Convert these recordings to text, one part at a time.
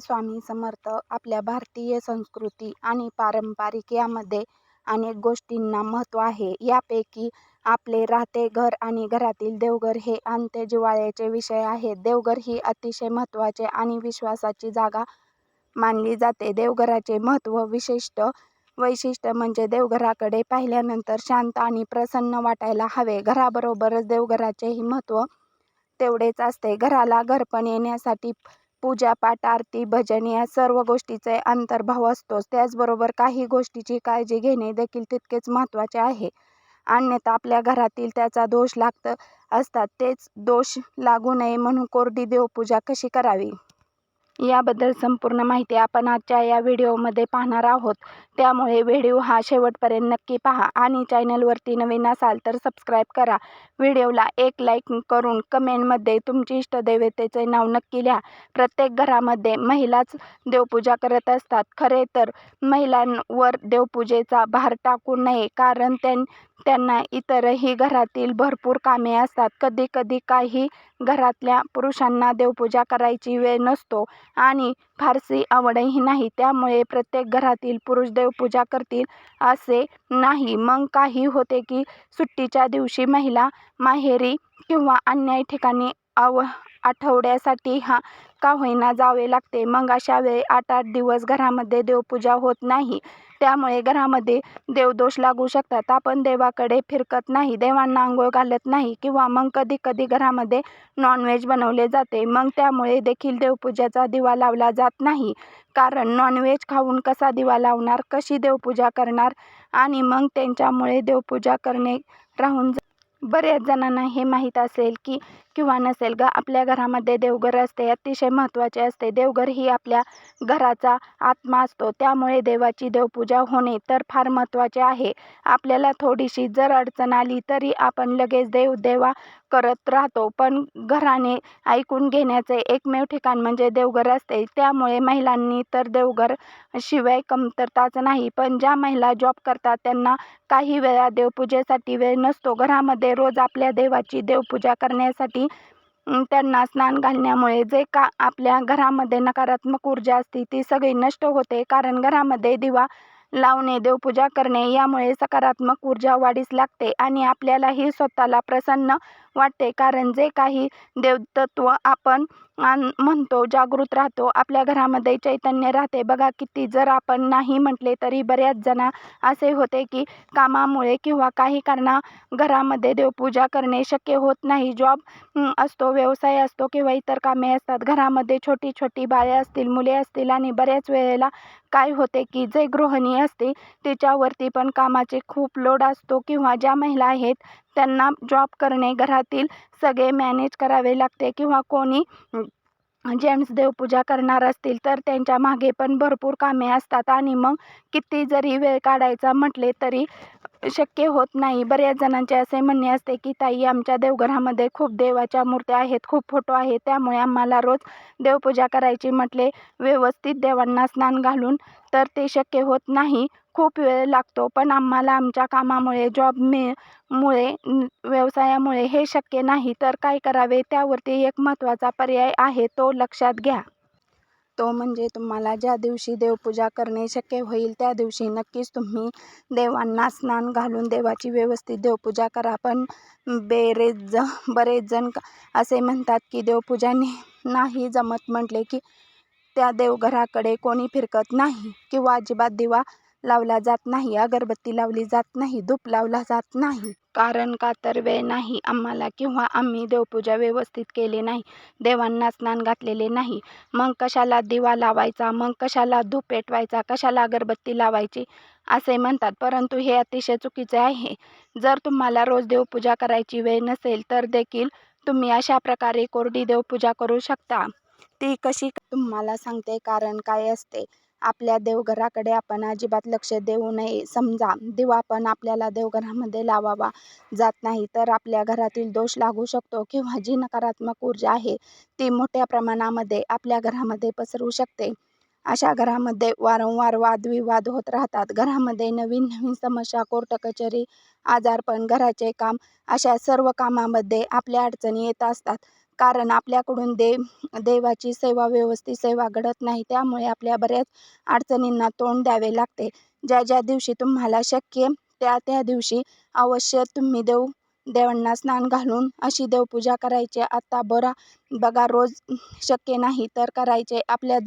स्वामी समर्थ. आपल्या भारतीय संस्कृती आणि पारंपरिक यामध्ये अनेक गोष्टींना महत्त्व आहे. यापैकी आपले राहते घर आणि घरातील देवघर हे अंत्य जिव्हाळ्याचे विषय आहेत. देवघर ही अतिशय महत्त्वाचे आणि विश्वासाची जागा मानली जाते. देवघराचे महत्त्व वैशिष्ट्य म्हणजे देवघराकडे पाहिल्यानंतर शांत आणि प्रसन्न वाटायला हवे. घराबरोबरच देवघराचेही महत्त्व तेवढेच असते. घराला घरपण येण्यासाठी पूजापाठ, आरती, भजन या सर्व गोष्टीचे अंतर्भाव असतोच. त्याचबरोबर काही गोष्टीची काळजी घेणे देखील तितकेच महत्त्वाचे आहे. अन्यथा आपल्या घरातील त्याचा दोष लागत असतात. तेच दोष लागू नये म्हणून कोरडी देवपूजा कशी करावी याबद्दल संपूर्ण माहिती आपण आजच्या या व्हिडिओमध्ये पाहणार आहोत. त्यामुळे व्हिडिओ हा शेवटपर्यंत नक्की पहा आणि चॅनलवरती नवीन असाल तर सबस्क्राईब करा. व्हिडिओला एक लाईक करून कमेंटमध्ये तुमची इष्टदेवतेचे नाव नक्की लिहा. प्रत्येक घरामध्ये महिलाच देवपूजा करत असतात. खरे तर महिलांवर देवपूजेचा भार टाकू नये, कारण त्यांना इतरही घरातील भरपूर कामे असतात. कधी काही घरातल्या पुरुषांना देवपूजा करायची वेळ नसतो आणि फारसी आवडही नाही. त्यामुळे प्रत्येक घरातील पुरुष देवपूजा करतील असे नाही. मग काही होते की सुट्टीच्या दिवशी महिला माहेरी किंवा अन्य ठिकाणी आठवड्यासाठी का होईना जावे लागते. मग अशा वेळी 8 दिवस घरामध्ये देवपूजा होत नाही. त्यामुळे घरामध्ये देवदोष लागू शकतात. आपण देवाकडे फिरकत नाही, देवांना आंघोळ घालत नाही किंवा मग कधी घरामध्ये नॉनव्हेज बनवले जाते. मग त्यामुळे देखील देवपूजेचा दिवा लावला जात नाही. कारण नॉनव्हेज खाऊन कसा दिवा लावणार, कशी देवपूजा करणार आणि मग त्यांच्यामुळे देवपूजा करणे राहून बऱ्याच जणांना हे माहीत असेल किंवा नसेल आपल्या घरामध्ये देवघर असते, अतिशय महत्त्वाचे असते. देवघर ही आपल्या घराचा आत्मा असतो. त्यामुळे देवाची देवपूजा होणे तर फार महत्त्वाचे आहे. आपल्याला थोडीशी जर अडचण आली तरी आपण लगेच देवा करत राहतो, पण घराने ऐकून घेण्याचे एकमेव ठिकाण म्हणजे देवघर असते. त्यामुळे महिलांनी तर देवघर शिवाय कमतरताच नाही. पण ज्या महिला जॉब करतात त्यांना काही वेळा देवपूजेसाठी वेळ नसतो. घरामध्ये रोज आपल्या देवाची देवपूजा करण्यासाठी त्यांना स्नान घालण्यामुळे जे आपल्या घरामध्ये नकारात्मक ऊर्जा असते ती सगळी नष्ट होते. कारण घरामध्ये दिवा लावणे, देवपूजा करणे यामुळे सकारात्मक ऊर्जा वाढीस लागते आणि आपल्यालाही स्वतःला प्रसन्न वाटते. कारण जे काही देवतत्व आपण म्हणतो जागृत राहतो, आपल्या घरामध्ये चैतन्य राहते. बघा किती जर आपण नाही म्हटले तरी बऱ्याच जण असे होते की कामामुळे किंवा काही घरामध्ये देवपूजा करणे शक्य होत नाही. जॉब असतो, व्यवसाय असतो किंवा इतर कामे असतात. घरामध्ये छोटी बाळे असतील, मुले असतील आणि बऱ्याच वेळेला काय होते की जे गृहिणी असते तिच्यावरती पण कामाचे खूप लोड असतो किंवा ज्या महिला आहेत त्यांना जॉब करणे, घरातील सगळे मॅनेज करावे लागते किंवा कोणी जेंट्स देवपूजा करणार असतील तर त्यांच्या मागे पण भरपूर कामे असतात आणि मग किती जरी वेळ काढायचा म्हटले तरी शक्य होत नाही. बऱ्याच जणांचे असे म्हणणे असते की ताई, आमच्या देवघरामध्ये खूप देवाच्या मूर्त्या आहेत, खूप फोटो आहेत, त्यामुळे आम्हाला रोज देवपूजा करायची म्हटले व्यवस्थित देवांना स्नान घालून तर ते शक्य होत नाही. खूप वेळ लागतो. पण आम्हाला आमच्या कामामुळे, जॉबमुळे, व्यवसायामुळे हे शक्य नाही. तर काय करावे, त्यावरती एक महत्त्वाचा पर्याय आहे, तो लक्षात घ्या. तो म्हणजे तुम्हाला ज्या दिवशी देवपूजा करणे शक्य होईल त्या दिवशी नक्कीच तुम्ही देवांना स्नान घालून देवाची व्यवस्थित देवपूजा करा. पण बरेच जण असे म्हणतात की देवपूजा नाही जमत म्हटले की त्या देवघराकडे कोणी फिरकत नाही किंवा अजिबात दिवा लावला जात नाही, अगरबत्ती लावली जात नाही, धूप लावला जात नाही. कारण का तर वेळ नाही आम्हाला किंवा आम्ही देवपूजा व्यवस्थित केली नाही, देवांना स्नान घातलेले नाही. मग कशाला दिवा लावायचा, मग कशाला धूप पेटवायचा, कशाला अगरबत्ती लावायची असे म्हणतात. परंतु हे अतिशय चुकीचे आहे. जर तुम्हाला रोज देवपूजा करायची वेळ नसेल तर देखील तुम्ही अशा प्रकारे कोरडी देवपूजा करू शकता. ती कशी तुम्हाला सांगते. कारण काय असते, आपल्या देवघराकडे आपण अजिबात लक्ष देऊ नये. समजा दिवा पण आपल्याला देवघरामध्ये लावावा जात नाही तर आपल्या घरातील दोष लागू शकतो किंवा जी नकारात्मक ऊर्जा आहे ती मोठ्या प्रमाणामध्ये आपल्या घरामध्ये पसरू शकते. अशा घरामध्ये वारंवार वादविवाद होत राहतात. घरामध्ये नवीन समस्या, कोर्ट कचेरी, आजारपण, घराचे काम अशा सर्व कामामध्ये आपल्या अडचणी येत असतात. कारण आपल्याकडून देवाची व्यवस्थित सेवा घडत नाही. त्यामुळे आपल्या बऱ्याच अडचणींना तोंड द्यावे लागते. ज्या ज्या दिवशी तुम्हाला शक्य त्या दिवशी अवश्य तुम्ही देवांना स्नान घालून अशी देवपूजा करायची. आता बघा रोज शक्य नाही तर करायचे. आपल्या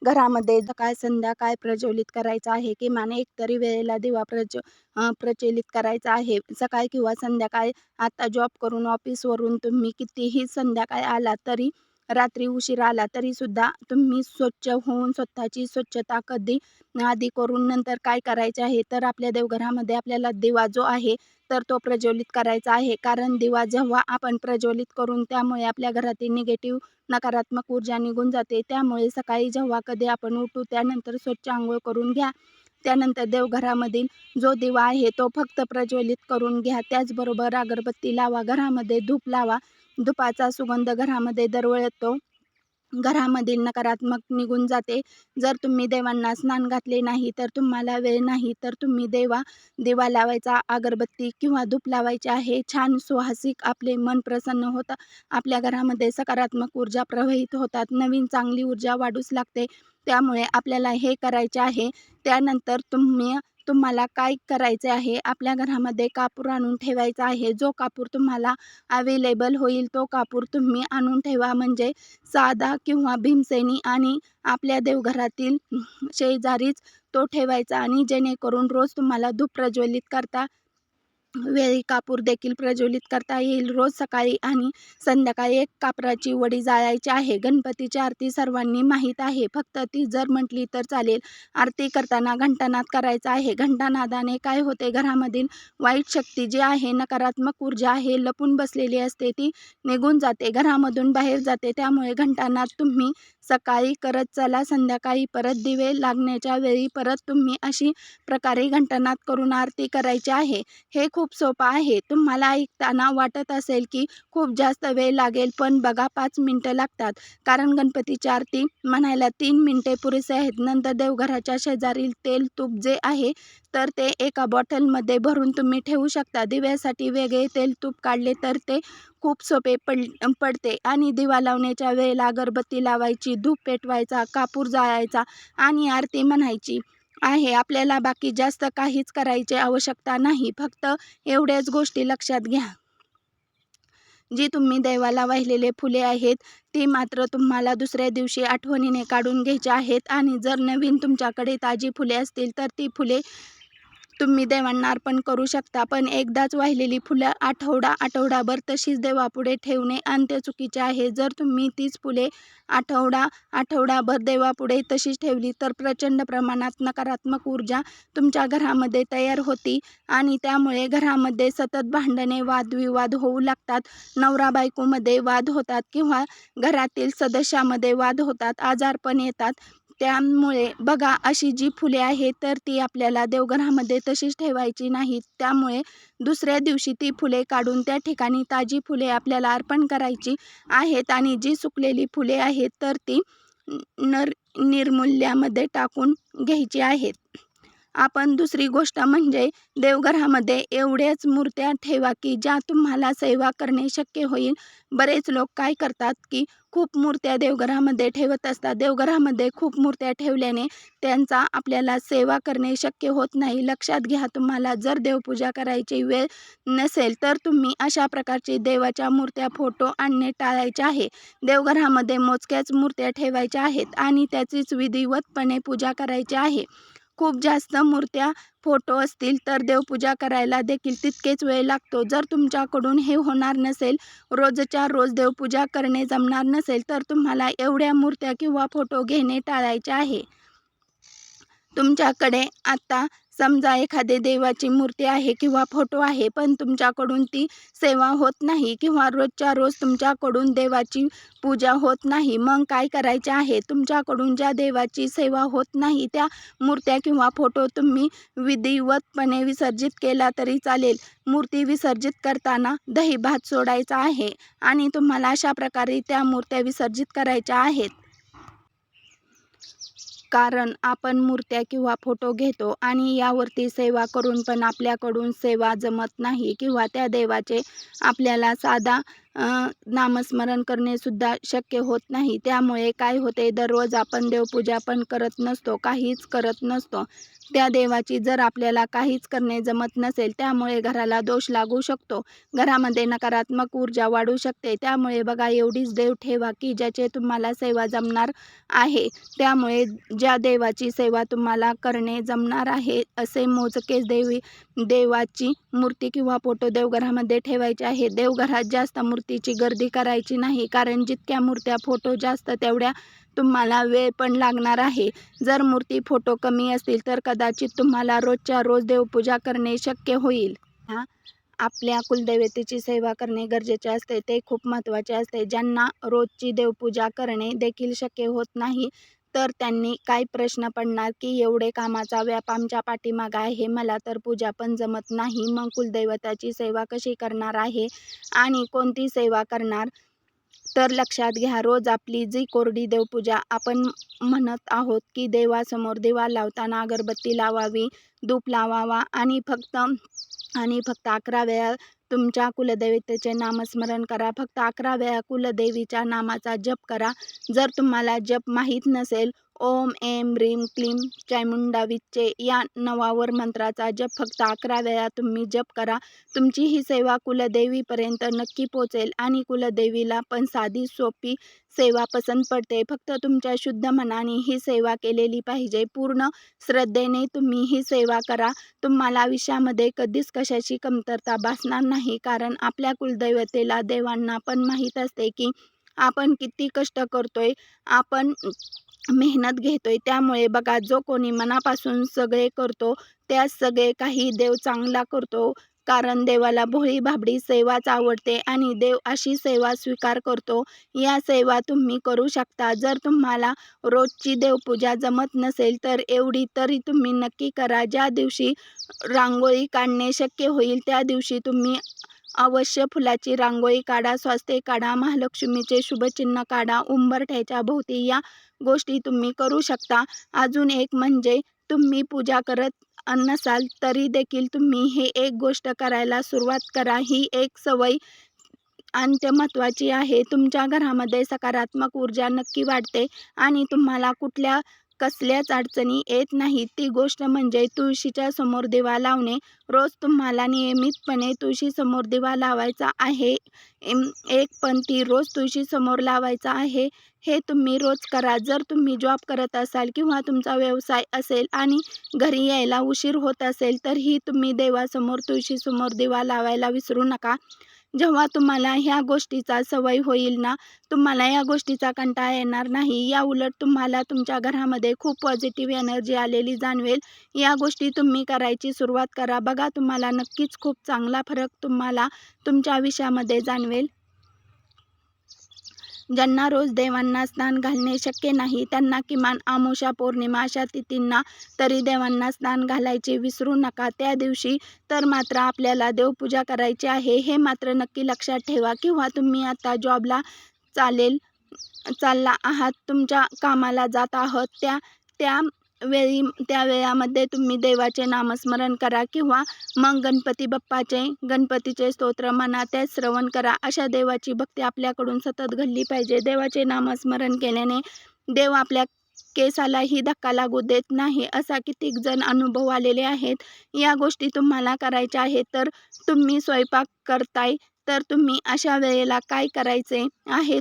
घरामध्ये सकाळ संध्याकाळ प्रज्वलित करायचा आहे. किमान एक तरी वेळेला दिवा प्रज्वलित करायचा आहे. सकाळी किंवा संध्याकाळी. आता जॉब करून ऑफिसवरून तुम्ही कितीही संध्याकाळी आला तरी, रात्री उशीर आला तरी सुद्धा तुम्ही स्वच्छ होऊन स्वतःची स्वच्छता आधी करून नंतर काय करायचे आहे तर आपल्या देवघरामध्ये आपल्याला दिवा जो आहे तर तो प्रज्वलित करायचा आहे. कारण दिवा जेव्हा आपण प्रज्वलित करून त्यामुळे आपल्या घरातील निगेटिव्ह नकारात्मक ऊर्जा निघून जाते. त्यामुळे सकाळी जेव्हा कधी आपण उठू त्यानंतर स्वच्छ आंघोळ करून घ्या. त्यानंतर देवघरामधील जो दिवा आहे तो फक्त प्रज्वलित करून घ्या. त्याचबरोबर अगरबत्ती लावा, घरामध्ये धूप लावा. धुपाचा सुगंध घरामध्ये दरवळतो. घरामधील नकारात्मक निघून जाते. जर तुम्ही देवांना स्नान घातले नाही तर तुम्हाला वेळ नाही तर तुम्ही दिवा लावायचा, अगरबत्ती किंवा धूप लावायचे आहे. छान सुवासिक आपले मन प्रसन्न होतं. आपल्या घरामध्ये सकारात्मक ऊर्जा प्रवाहित होतात. नवीन चांगली ऊर्जा वाढूच लागते. त्यामुळे आपल्याला हे करायचे आहे. त्यानंतर तुम्हाला काय करायचे आहे, आपल्या घरामध्ये कापूर आणून ठेवायचा आहे. जो कापूर तुम्हाला अवेलेबल होईल तो कापूर तुम्ही आणून ठेवा. म्हणजे साधा किंवा भीमसेनी आणि आपल्या देवघरातील शेजारीच तो ठेवायचा. आणि जेणेकरून रोज तुम्हाला धूप प्रज्वलित करता वेळी कापूर देखील प्रज्वलित करता येईल. रोज सकाळी आणि संध्याकाळी एक कापराची वडी जाळायची आहे. गणपतीची आरती सर्वांनी माहीत आहे, फक्त ती जर म्हटली तर चालेल. आरती करताना घंटानाद करायचा आहे. घंटानादाने काय होते, घरामधील वाईट शक्ती जी आहे, नकारात्मक ऊर्जा आहे लपून बसलेली असते ती निघून जाते, घरामधून बाहेर जाते. त्यामुळे घंटानाद तुम्ही सकाळी करत चला, संध्याकाळी परत दिवे लागण्याच्या वेळी परत तुम्ही अशी प्रकारे घंटानाद करून आरती करायची आहे. हे खूप सोपं आहे. तुम्हाला ऐकताना वाटत असेल की खूप जास्त वेळ लागेल, पण बघा 5 मिनिटं लागतात. कारण गणपतीची आरती म्हणायला 3 मिनिटे पुरेसे आहेत. नंतर देवघराच्या शेजारील तेल तूप जे आहे तर ते एका बॉटलमध्ये भरून तुम्ही ठेवू शकता. दिव्यासाठी वेगळे तेल तूप काढले तर ते खूप सोपे पडते. आणि दिवा लावण्याच्या वेळेला अगरबत्ती लावायची, धूप पेटवायचा, कापूर जाळायचा आणि आरती म्हणायची आहे. आपल्याला बाकी जास्त काहीच करायची आवश्यकता नाही. फक्त एवढ्याच गोष्टी लक्षात घ्या. जी तुम्ही देवाला वाहिलेले फुले आहेत ती मात्र तुम्हाला दुसऱ्या दिवशी आठवणीने काढून घ्यायची आहेत. आणि जर नवीन तुमच्याकडे ताजी फुले असतील तर ती फुले तुम्ही देवांना अर्पण करू शकता. पण एकदाच वाहिलेली फुलं आठवडाभर तशीच देवापुढे ठेवणे अंत्य चुकीचे आहे. जर तुम्ही तीच फुले आठवडाभर देवापुढे तशीच ठेवली तर प्रचंड प्रमाणात नकारात्मक ऊर्जा तुमच्या घरामध्ये तयार होती आणि त्यामुळे घरामध्ये सतत भांडणे, वादविवाद होऊ लागतात. नवरा बायकोमध्ये वाद होतात किंवा घरातील सदस्यामध्ये वाद होतात, आजारपण येतात. त्यामुळे बघा, अशी जी फुले आहेत तर ती आपल्याला देवघरामध्ये तशीच ठेवायची नाहीत. त्यामुळे दुसऱ्या दिवशी ती फुले काढून त्या ठिकाणी ताजी फुले आपल्याला अर्पण करायची आहेत. आणि जी सुकलेली फुले आहेत तर ती निर्मूल्यामध्ये टाकून घ्यायची आहेत. आपण दुसरी गोष्ट म्हणजे देवघरामध्ये एवढ्याच मूर्त्या ठेवा की ज्या तुम्हाला सेवा करणे शक्य होईल. बरेच लोक काय करतात की खूप मूर्त्या देवघरामध्ये ठेवत असतात. देवघरामध्ये खूप मूर्त्या ठेवल्याने त्यांचा आपल्याला सेवा करणे शक्य होत नाही. लक्षात घ्या, तुम्हाला जर देवपूजा करायची वेळ नसेल तर तुम्ही अशा प्रकारची देवाच्या मूर्त्या, फोटो आणणे टाळायचे आहे. देवघरामध्ये मोजक्याच मूर्त्या ठेवायच्या आहेत आणि त्याचीच विधिवतपणे पूजा करायची आहे. खूप जास्त मूर्त्या, फोटो असतील तर देवपूजा करायला देखील तितकेच वेळ लागतो. जर तुमच्याकडून हे होणार नसेल, रोजच्या रोज देवपूजा करणे जमणार नसेल तर तुम्हाला एवढ्या मूर्त्या किंवा फोटो घेणे टाळायचे आहे. तुमच्याकडे आता समजा एखादे देवाची मूर्ती आहे किंवा फोटो आहे, पण तुमच्याकडून ती सेवा होत नाही किंवा रोजच्या रोज तुमच्याकडून देवाची पूजा होत नाही. मग काय करायचे आहे, तुमच्याकडून ज्या देवाची सेवा होत नाही त्या मूर्त्या किंवा फोटो तुम्ही विधिवतपणे विसर्जित केला तरी चालेल. मूर्ती विसर्जित करताना दही भात सोडायचा आहे आणि तुम्हाला अशा प्रकारे त्या मूर्त्या विसर्जित करायच्या आहेत. कारण आपण मूर्त्या किंवा फोटो घेतो आणि यावरती सेवा करून पण आपल्याकडून सेवा जमत नाही किंवा त्या देवाचे आपल्याला साधा नामस्मरण करणेसुद्धा शक्य होत नाही. त्यामुळे काय होते, दररोज आपण देवपूजा पण करत नसतो, काहीच करत नसतो. त्या देवाची जर आपल्याला काहीच करणे जमत नसेल, त्यामुळे घराला दोष लागू शकतो, घरामध्ये नकारात्मक ऊर्जा वाढू शकते. त्यामुळे बघा, एवढीच देव ठेवा की ज्याचे तुम्हाला सेवा जमणार आहे. त्यामुळे ज्या देवाची सेवा तुम्हाला करणे जमणार आहे असे मोजकेच देवाची मूर्ती किंवा फोटो देवघरामध्ये ठेवायचे आहे. देवघरात जास्त मूर्तीची गर्दी करायची नाही, कारण जितक्या मूर्त्या फोटो जास्त तेवढ्या तुम्हाला वेळ पण लागणार आहे. जर मूर्ती फोटो कमी असतील तर कदाचित तुम्हाला रोजच्या रोज देवपूजा करणे शक्य होईल. आपल्या कुलदेवतेची सेवा करणे गरजेचे असते, ते खूप महत्त्वाचे असते. ज्यांना रोजची देवपूजा करणे देखील शक्य होत नाही, तर त्यांनी काय प्रश्न पडणार की एवढे कामाचा व्याप आमच्या पाठीमागे आहे, मला तर पूजा पण जमत नाही, मग कुलदैवताची सेवा कशी करणार आहे आणि कोणती सेवा करणार. तर लक्षात घ्या, रोज आपली जी कोरडी देवपूजा आपण म्हणत आहोत की देवासमोर दिवा लावताना अगरबत्ती लावावी, धूप लावावा आणि फक्त 11 वेळा तुमच्या कुलदेवतेचे नामस्मरण करा. फक्त 11 वेळा कुलदेवीच्या नामाचा जप करा. जर तुम्हाला जप माहीत नसेल, ओम ऐं ह्रीं क्लीं चामुंडाविचे या 9 मंत्राचा जप फक्त 11 वेळा तुम्ही जप करा. तुमची ही सेवा कुलदेवीपर्यंत नक्की पोचेल आणि कुलदेवीला पण साधी सोपी सेवा पसंत पडते. फक्त तुमच्या शुद्ध मनाने ही सेवा केलेली पाहिजे. पूर्ण श्रद्धेने तुम्ही ही सेवा करा. तुम्हाला आयुष्यामध्ये कधीच कशाची कमतरता भासणार नाही, कारण आपल्या कुलदैवतेला, देवांना पण माहीत असते की आपण किती कष्ट करतोय, आपण मेहनत घेतोय. त्यामुळे बघा, जो कोणी मनापासून सगळे करतो त्यास सगळे काही देव चांगला करतो, कारण देवाला भोळी भाबडी सेवाच आवडते आणि देव अशी सेवा स्वीकार करतो. या सेवा तुम्ही करू शकता. जर तुम्हाला रोजची देवपूजा जमत नसेल तर एवढी तरी तुम्ही नक्की करा. ज्या दिवशी रांगोळी काढणे शक्य होईल त्या दिवशी तुम्ही अवश्य फुलाची रांगोळी काढा, स्वास्तिक काढा, महालक्ष्मीचे शुभचिन्ह काढा, उंबरठ्याच्या भोवती या गोष्टी तुम्ही करू शकता. अजून एक म्हणजे, तुम्ही पूजा करत नसाल तरी देखील तुम्ही हे एक गोष्ट करायला सुरुवात करा. ही एक सवय महत्त्वाची आहे. तुमच्या घरामध्ये सकारात्मक ऊर्जा नक्की वाढते आणि तुम्हाला कसल्याच अडचणी येत नाही. ती गोष्ट म्हणजे तुळशीच्या समोर दिवा लावणे. रोज तुम्हाला नियमितपणे तुळशीसमोर दिवा लावायचा आहे. एक पंथी रोज तुळशीसमोर लावायचा आहे. हे तुम्ही रोज करा. जर तुम्ही जॉब करत असाल किंवा तुमचा व्यवसाय असेल आणि घरी यायला उशीर होत असेल, तरीही तुम्ही देवासमोर तुळशीसमोर दिवा लावायला विसरू नका. जेव्हा तुम्हाला ह्या गोष्टीचा सवय होईल ना, तुम्हाला या गोष्टीचा कंटाळा येणार नाही. या उलट तुम्हाला तुमच्या घरामध्ये खूप पॉझिटिव्ह एनर्जी आलेली जाणवेल. या गोष्टी तुम्ही करायची सुरुवात करा. बघा, तुम्हाला नक्कीच खूप चांगला फरक तुम्हाला तुमच्या आयुष्यामध्ये जाणवेल. ज्यांना रोज देवांना स्नान घालणे शक्य नाही, त्यांना किमान अमावस्या, पौर्णिमा अशा तिथींना तरी देवांना स्नान घालायचे विसरू नका. त्या दिवशी तर मात्र आपल्याला देवपूजा करायची आहे, हे मात्र नक्की लक्षात ठेवा. किंवा तुम्ही आता जॉबला चालला आहात, तुमच्या कामाला जात आहात, त्या वेळामध्ये तुम्ही देवाचे नामस्मरण करा किंवा मग गणपतीचे स्तोत्र म्हणा, ते श्रवण करा. अशा देवाची भक्ती आपल्याकडून सतत घडली पाहिजे. देवाचे नामस्मरण केल्याने देव आपल्या केसालाही धक्का लागू देत नाही, असा कित्येक जण अनुभव आलेले आहेत. या गोष्टी तुम्हाला करायच्या आहेत. तर तुम्ही स्वयंपाक करताय तर तुम्ही अशा वेळेला काय करायचे आहे,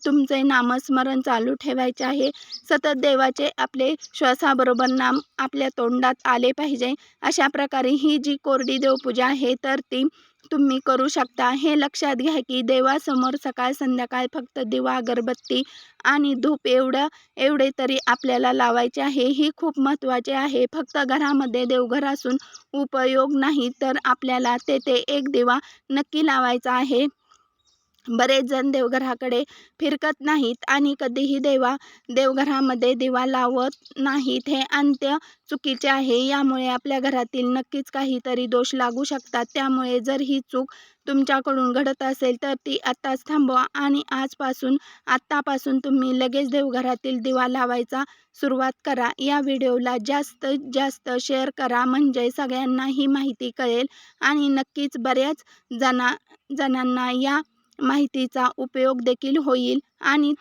तुमचे नामस्मरण चालू ठेवायचे आहे. सतत देवाचे आपले श्वासाबरोबर नाम आपल्या तोंडात आले पाहिजे. अशा प्रकारे ही जी कोरडी देवपूजा आहे तर ती तुम्ही करू शकता. हे लक्षात घ्या की देवासमोर सकाळ संध्याकाळ फक्त दिवा, अगरबत्ती आणि धूप एवढे तरी आपल्याला लावायचे आहे. ही खूप महत्त्वाचे आहे. फक्त घरामध्ये देवघर असून उपयोग नाही, तर आपल्याला तेथे एक दिवा नक्की लावायचा आहे. बरेच जण देवघराकडे फिरकत नाहीत आणि कधीही देवघरामध्ये दिवा लावत नाहीत. हे अंत्य चुकीचे आहे. यामुळे आपल्या घरातील नक्कीच काहीतरी दोष लागू शकतात. त्यामुळे जर ही चूक तुमच्याकडून घडत असेल तर ती आत्ताच थांबवा आणि आत्तापासून तुम्ही लगेच देवघरातील दिवा लावायचा सुरुवात करा. या व्हिडिओला जास्तीत जास्त शेअर करा, म्हणजे सगळ्यांना ही माहिती कळेल आणि नक्कीच बऱ्याच जणांना या माहितीचा उपयोग देखील होईल आणि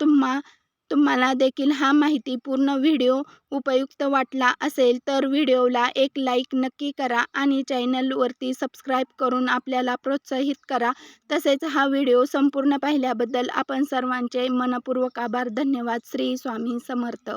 तुम्हाला देखील हा माहितीपूर्ण व्हिडिओ उपयुक्त वाटला असेल तर व्हिडिओला एक लाईक नक्की करा आणि चॅनलवरती सबस्क्राईब करून आपल्याला प्रोत्साहित करा. तसेच हा व्हिडिओ संपूर्ण पाहिल्याबद्दल आपण सर्वांचे मनपूर्वक आभार. धन्यवाद. श्री स्वामी समर्थ.